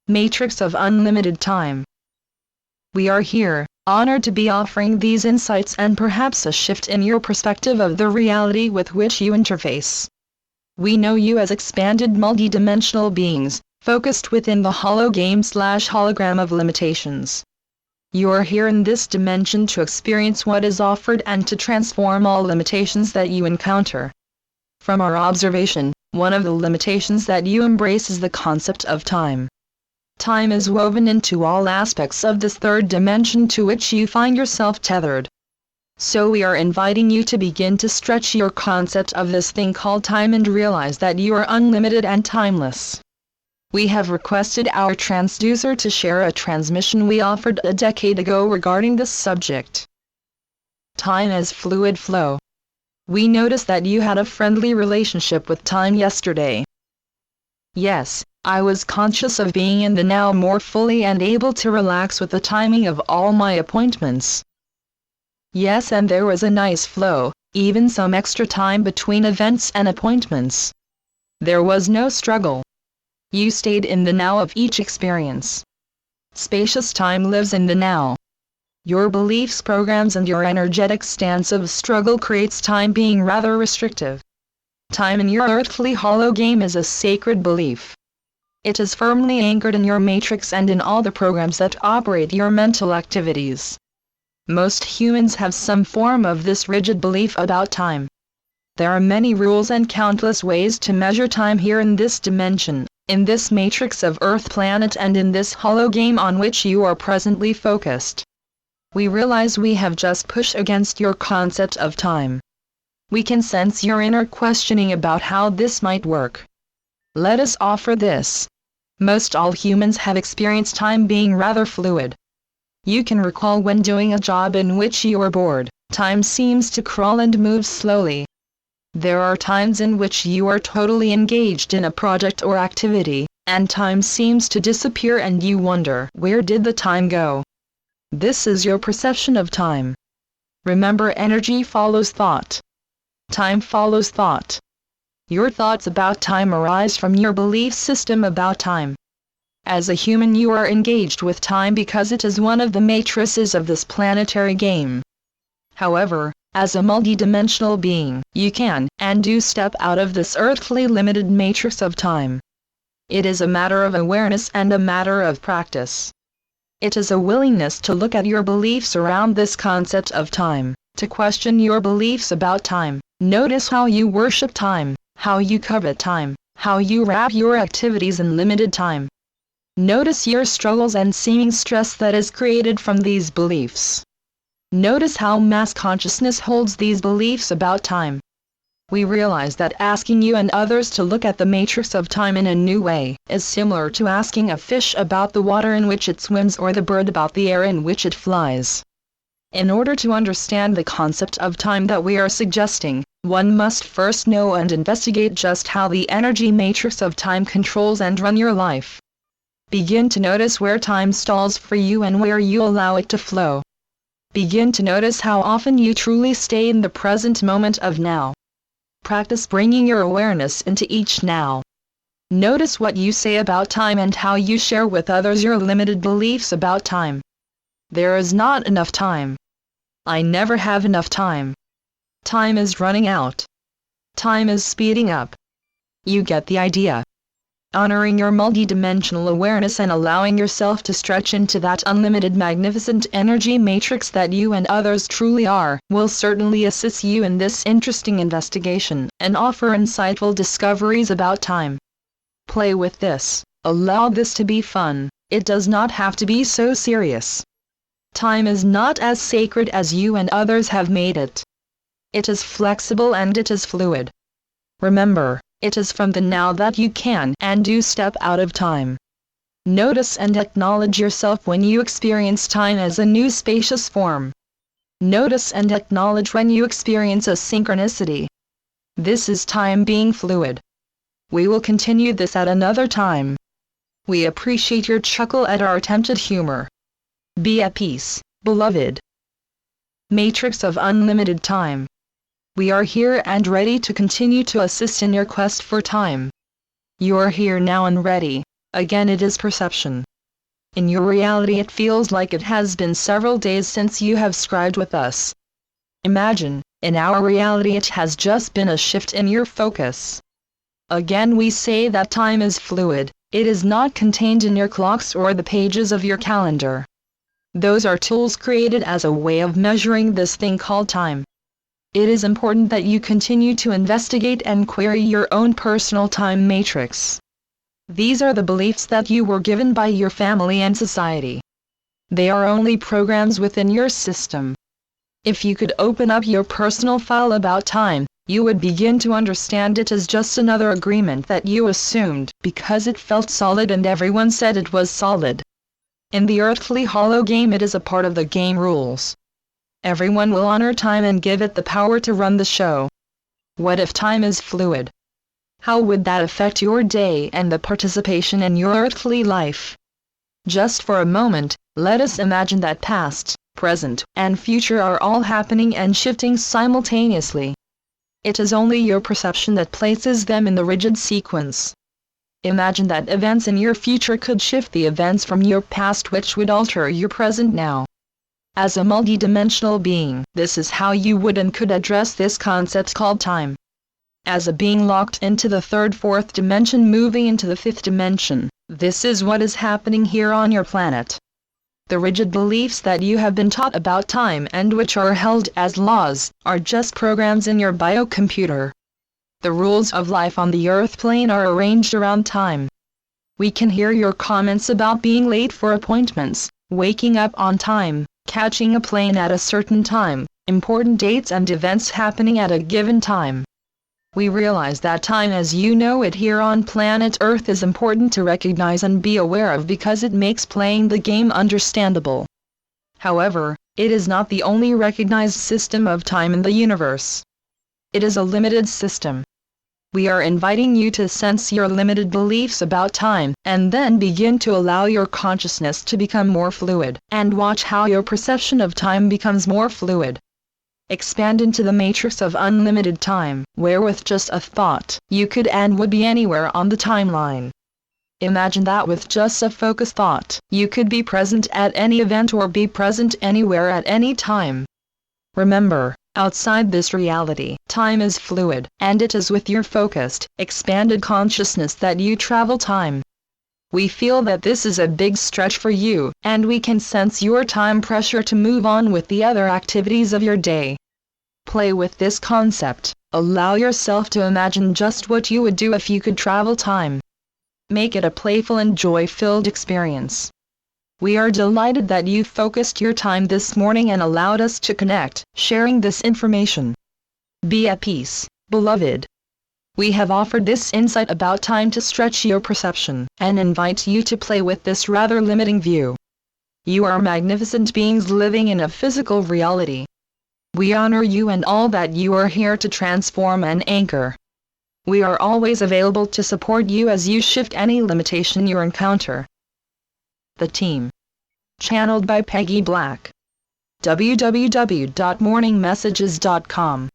Matrix of unlimited time. We are here, honored to be offering these insights and perhaps a shift in your perspective of the reality with which you interface. We know you as expanded multidimensional beings, focused within the hologame/hologram of limitations. You are here in this dimension to experience what is offered and to transform all limitations that you encounter. From our observation, one of the limitations that you embrace is the concept of time. Time is woven into all aspects of this third dimension to which you find yourself tethered. So we are inviting you to begin to stretch your concept of this thing called time and realize that you are unlimited and timeless. We have requested our transducer to share a transmission we offered a decade ago regarding this subject. Time as fluid flow. We noticed that you had a friendly relationship with time yesterday. Yes, I was conscious of being in the now more fully and able to relax with the timing of all my appointments. Yes, and there was a nice flow, even some extra time between events and appointments. There was no struggle. You stayed in the now of each experience. Spacious time lives in the now. Your beliefs, programs, and your energetic stance of struggle creates time being rather restrictive. Time in your earthly hologame is a sacred belief. It is firmly anchored in your matrix and in all the programs that operate your mental activities. Most humans have some form of this rigid belief about time. There are many rules and countless ways to measure time here in this dimension, in this matrix of Earth planet, and in this hologame on which you are presently focused. We realize we have just pushed against your concept of time. We can sense your inner questioning about how this might work. Let us offer this. Most all humans have experienced time being rather fluid. You can recall when doing a job in which you are bored, time seems to crawl and move slowly. There are times in which you are totally engaged in a project or activity, and time seems to disappear and you wonder, where did the time go? This is your perception of time. Remember, energy follows thought. Time follows thought. Your thoughts about time arise from your belief system about time. As a human, you are engaged with time because it is one of the matrices of this planetary game. However, as a multidimensional being, you can and do step out of this earthly limited matrix of time. It is a matter of awareness and a matter of practice. It is a willingness to look at your beliefs around this concept of time, to question your beliefs about time. Notice how you worship time, how you covet time, how you wrap your activities in limited time. Notice your struggles and seeming stress that is created from these beliefs. Notice how mass consciousness holds these beliefs about time. We realize that asking you and others to look at the matrix of time in a new way is similar to asking a fish about the water in which it swims or the bird about the air in which it flies. In order to understand the concept of time that we are suggesting, one must first know and investigate just how the energy matrix of time controls and runs your life. Begin to notice where time stalls for you and where you allow it to flow. Begin to notice how often you truly stay in the present moment of now. Practice bringing your awareness into each now. Notice what you say about time and how you share with others your limited beliefs about time. There is not enough time. I never have enough time. Time is running out. Time is speeding up. You get the idea. Honoring your multidimensional awareness and allowing yourself to stretch into that unlimited magnificent energy matrix that you and others truly are, will certainly assist you in this interesting investigation, and offer insightful discoveries about time. Play with this, allow this to be fun, it does not have to be so serious. Time is not as sacred as you and others have made it. It is flexible and it is fluid. Remember, it is from the now that you can and do step out of time. Notice and acknowledge yourself when you experience time as a new spacious form. Notice and acknowledge when you experience a synchronicity. This is time being fluid. We will continue this at another time. We appreciate your chuckle at our attempted humor. Be at peace, beloved. Matrix of unlimited time. We are here and ready to continue to assist in your quest for time. You are here now and ready. Again, it is perception. In your reality, it feels like it has been several days since you have scribed with us. Imagine, in our reality, it has just been a shift in your focus. Again, we say that time is fluid. It is not contained in your clocks or the pages of your calendar. Those are tools created as a way of measuring this thing called time. It is important that you continue to investigate and query your own personal time matrix. These are the beliefs that you were given by your family and society. They are only programs within your system. If you could open up your personal file about time, you would begin to understand it as just another agreement that you assumed because it felt solid and everyone said it was solid. In the earthly hollow game, it is a part of the game rules. Everyone will honor time and give it the power to run the show. What if time is fluid? How would that affect your day and the participation in your earthly life? Just for a moment, let us imagine that past, present, and future are all happening and shifting simultaneously. It is only your perception that places them in the rigid sequence. Imagine that events in your future could shift the events from your past, which would alter your present now. As a multidimensional being, this is how you would and could address this concept called time. As a being locked into the third, fourth dimension, moving into the fifth dimension, this is what is happening here on your planet. The rigid beliefs that you have been taught about time and which are held as laws, are just programs in your biocomputer. The rules of life on the earth plane are arranged around time. We can hear your comments about being late for appointments, waking up on time, catching a plane at a certain time, important dates and events happening at a given time. We realize that time as you know it here on planet Earth is important to recognize and be aware of because it makes playing the game understandable. However, it is not the only recognized system of time in the universe. It is a limited system. We are inviting you to sense your limited beliefs about time, and then begin to allow your consciousness to become more fluid, and watch how your perception of time becomes more fluid. Expand into the matrix of unlimited time, where with just a thought, you could and would be anywhere on the timeline. Imagine that with just a focused thought, you could be present at any event or be present anywhere at any time. Remember, outside this reality, time is fluid, and it is with your focused, expanded consciousness that you travel time. We feel that this is a big stretch for you, and we can sense your time pressure to move on with the other activities of your day. Play with this concept. Allow yourself to imagine just what you would do if you could travel time. Make it a playful and joy-filled experience. We are delighted that you focused your time this morning and allowed us to connect, sharing this information. Be at peace, beloved. We have offered this insight about time to stretch your perception, and invite you to play with this rather limiting view. You are magnificent beings living in a physical reality. We honor you and all that you are here to transform and anchor. We are always available to support you as you shift any limitation you encounter. The Team. Channeled by Peggy Black. www.morningmessages.com